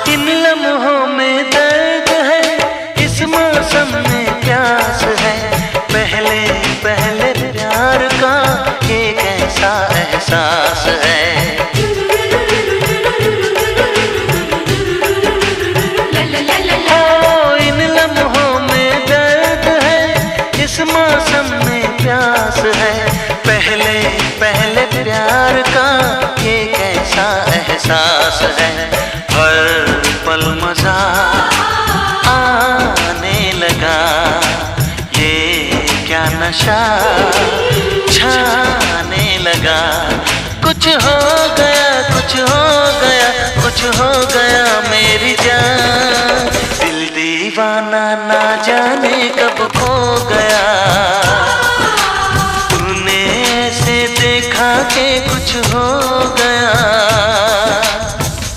इन लम्हों में दर्द है, इस मौसम में प्यास है। पहले पहले प्यार का ये कैसा एहसास है। ओ इन लम्हों में दर्द है, इस मौसम में प्यास है। पहले पहले प्यार का ये कैसा एहसास है। हर पल मजा आने लगा, ये क्या नशा छाने लगा। कुछ हो गया, कुछ हो गया, कुछ हो गया मेरी जान। दिल दीवाना ना जाने कब खो